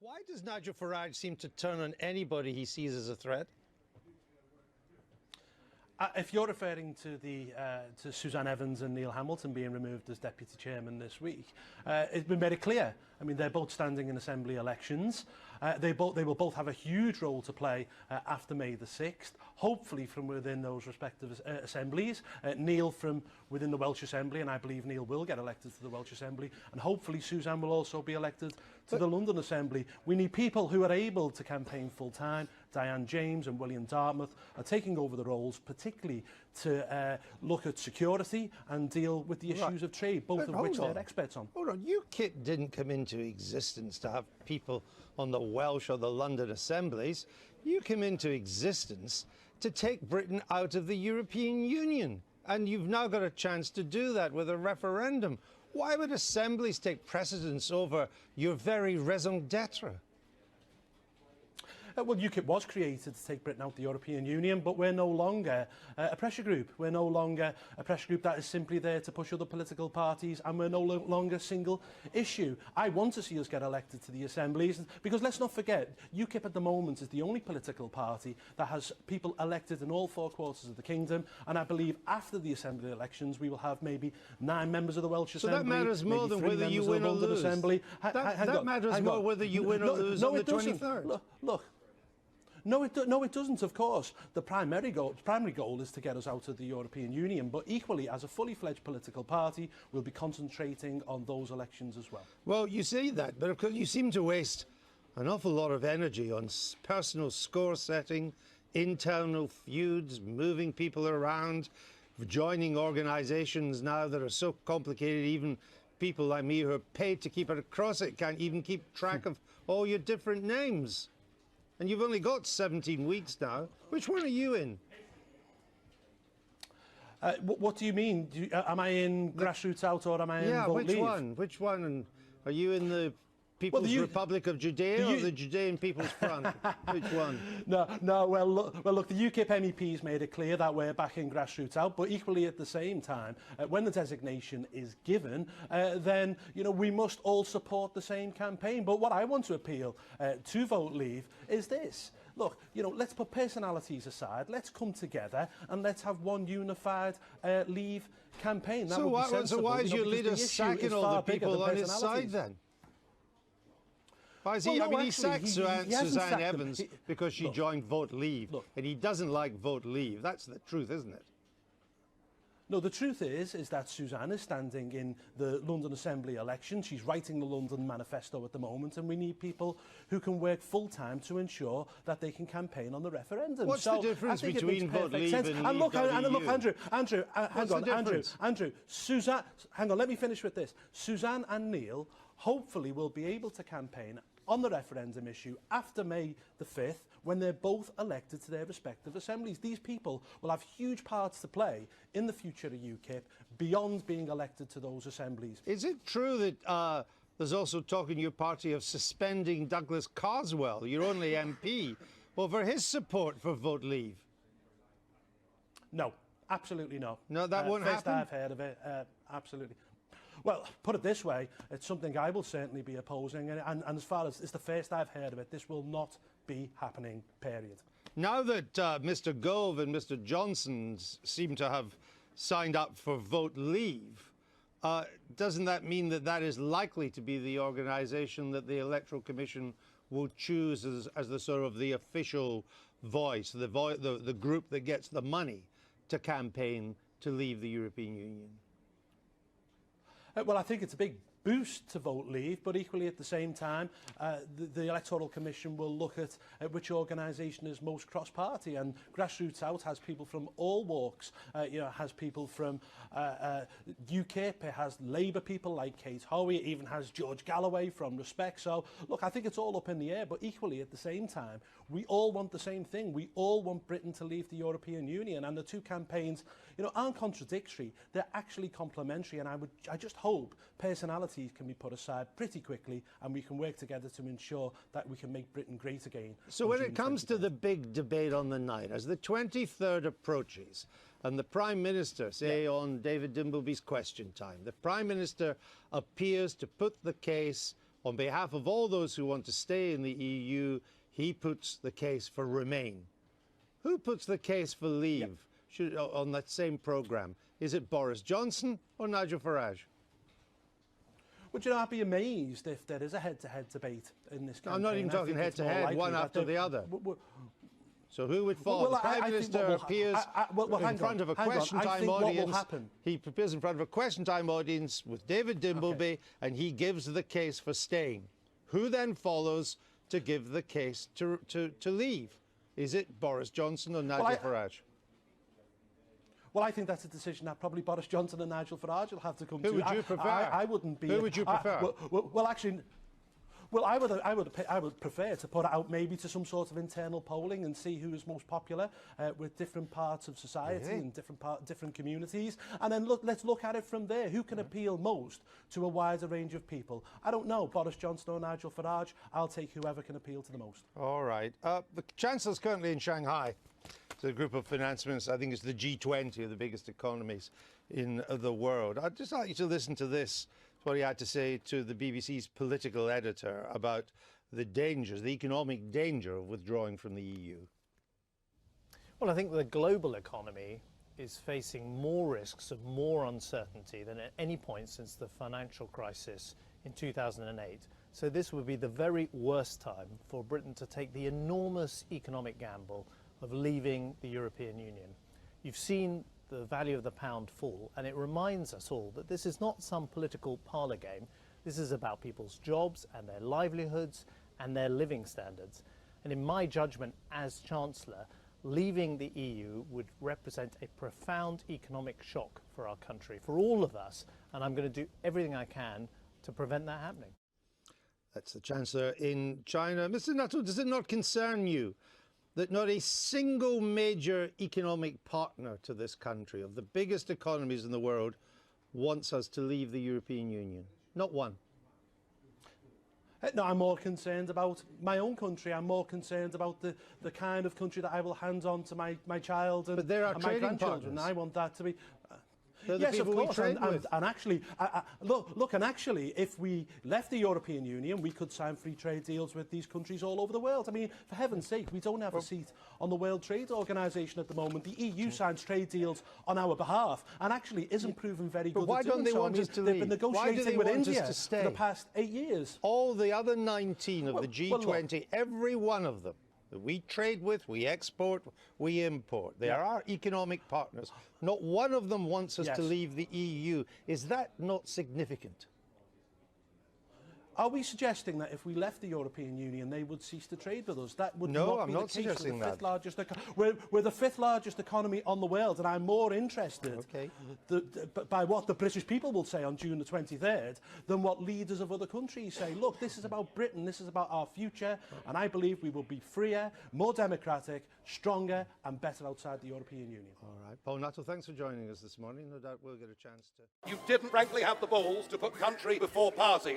Why does Nigel Farage seem to turn on anybody he sees as a threat? If you're referring to to Suzanne Evans and Neil Hamilton being removed as deputy chairman this week, it's been very clear. I mean, they're both standing in assembly elections. They will both have a huge role to play after May the 6th, hopefully from within those respective assemblies. Neil from within the Welsh Assembly, and I believe Neil will get elected to the Welsh Assembly, and hopefully Suzanne will also be elected to the London Assembly. We need people who are able to campaign full-time. Diane James and William Dartmouth are taking over the roles, particularly to look at security and deal with the issues of trade, both of which they're experts on. Hold on, UKIP didn't come into existence to have people on the Welsh or the London assemblies. You came into existence to take Britain out of the European Union. And you've now got a chance to do that with a referendum. Why would assemblies take precedence over your very raison d'etre? Well, UKIP was created to take Britain out of the European Union, but we're no longer a pressure group. We're no longer a pressure group that is simply there to push other political parties, and we're no longer a single issue. I want to see us get elected to the assemblies, because let's not forget, UKIP at the moment is the only political party that has people elected in all 4 quarters of the kingdom, and I believe after the assembly elections we will have maybe 9 members of the Welsh Assembly. So that matters more than whether you win or lose. That matters more whether you win or lose on the 23rd. Look. No, it doesn't, of course. The primary goal is to get us out of the European Union, but equally, as a fully fledged political party, we'll be concentrating on those elections as well. Well, you say that, but of course you seem to waste an awful lot of energy on personal score setting, internal feuds, moving people around, joining organisations now that are so complicated, even people like me who are paid to keep it across it can't even keep track of all your different names. And you've only got 17 weeks now. Which one are you in? What do you mean? Am I in Grassroots Out or am I in Vote Leave? Which one? Which one? And are you in the People's Republic of Judea or the Judean People's Front? Which one? No. Well, look. The UKIP MEPs made it clear that we're back in Grassroots Out, but equally at the same time, when the designation is given, then we must all support the same campaign. But what I want to appeal to Vote Leave is this. Look, let's put personalities aside, let's come together and let's have one unified Leave campaign. That would be sensible. So why is your leader sacking all the people on his side then? Why is he? He sacked Suzanne Evans because she joined Vote Leave, and he doesn't like Vote Leave. That's the truth, isn't it? No, the truth is that Suzanne is standing in the London Assembly election. She's writing the London Manifesto at the moment, and we need people who can work full-time to ensure that they can campaign on the referendum. What's the difference between Vote Leave and Leave? And look, Andrew, Andrew, Suzanne, hang on, let me finish with this. Suzanne and Neil hopefully will be able to campaign on the referendum issue after May the 5th, when they're both elected to their respective assemblies. These people will have huge parts to play in the future of UKIP beyond being elected to those assemblies. Is it true that there's also talk in your party of suspending Douglas Carswell, your only MP, over his support for Vote Leave? No, absolutely no. No, that won't happen? First I've heard of it, absolutely. Well, put it this way, it's something I will certainly be opposing, and as far as it's the first I've heard of it, this will not be happening, period. Now that Mr Gove and Mr Johnson seem to have signed up for Vote Leave, doesn't that mean that that is likely to be the organisation that the Electoral Commission will choose as the sort of the official voice, the group that gets the money to campaign to leave the European Union? Well, I think it's a big boost to Vote Leave, but equally at the same time, the Electoral Commission will look at which organisation is most cross-party, and Grassroots Out has people from all walks, has people from UKIP, it has Labour people like Kate Hoey, it even has George Galloway from Respect. So, look, I think it's all up in the air, but equally at the same time, we all want the same thing. We all want Britain to leave the European Union, and the two campaigns, aren't contradictory. They're actually complementary, and I just hope personalities can be put aside pretty quickly, and we can work together to ensure that we can make Britain great again. So when it comes to the big debate on the night, as the 23rd approaches, and the Prime Minister, say on David Dimbleby's Question Time, the Prime Minister appears to put the case on behalf of all those who want to stay in the EU, he puts the case for remain. Who puts the case for leave on that same programme? Is it Boris Johnson or Nigel Farage? Would you not be amazed if there is a head-to-head debate in this campaign? I'm not even talking head-to-head, one after the other. So who would fall? The Prime Minister appears in front of a question time audience. He appears in front of a question time audience with David Dimbleby, and he gives the case for staying. Who then follows to give the case to leave? Is it Boris Johnson or Nigel Farage? Well, I think that's a decision that probably Boris Johnson and Nigel Farage will have to come to. Who would you prefer? I wouldn't be. Who would you prefer? I would prefer to put it out maybe to some sort of internal polling and see who is most popular with different parts of society and different communities, and then let's look at it from there. Who can appeal most to a wider range of people? I don't know, Boris Johnson or Nigel Farage. I'll take whoever can appeal to the most. All right. The Chancellor's currently in Shanghai. It's a group of finance ministers. I think it's the G20 of the biggest economies in the world. I'd just like you to listen to this. What he had to say to the BBC's political editor about the dangers, the economic danger of withdrawing from the EU. Well, I think the global economy is facing more risks of more uncertainty than at any point since the financial crisis in 2008. So this would be the very worst time for Britain to take the enormous economic gamble of leaving the European Union. You've seen the value of the pound fall, and it reminds us all that this is not some political parlour game. This is about people's jobs and their livelihoods and their living standards. And in my judgment as Chancellor, leaving the EU would represent a profound economic shock for our country, for all of us, and I'm going to do everything I can to prevent that happening. That's the Chancellor in China. Mr. Nuttall, does it not concern you that not a single major economic partner to this country, of the biggest economies in the world, wants us to leave the European Union? Not one. No, I'm more concerned about my own country. I'm more concerned about the kind of country that I will hand on to my child and, and my grandchildren. I want that to be... Yes, of course, and actually, and actually, if we left the European Union, we could sign free trade deals with these countries all over the world. I mean, for heaven's sake, we don't have a seat on the World Trade Organization at the moment. The EU signs trade deals on our behalf, and actually isn't proven very good. But why don't they want us to leave? They've been negotiating with India for the past 8 years. All the other 19 of the G20, every one of them, that we trade with, we export, we import. They are our economic partners. Not one of them wants us to leave the EU. Is that not significant? Are we suggesting that if we left the European Union, they would cease to trade with us? That would no, not I'm be not the case. suggesting that. We're the fifth largest economy on the world, and I'm more interested by what the British people will say on June the 23rd than what leaders of other countries say. Look, this is about Britain, this is about our future, and I believe we will be freer, more democratic, stronger and better outside the European Union. All right. Paul Nuttall, thanks for joining us this morning. No doubt we'll get a chance to... You didn't frankly have the balls to put country before party.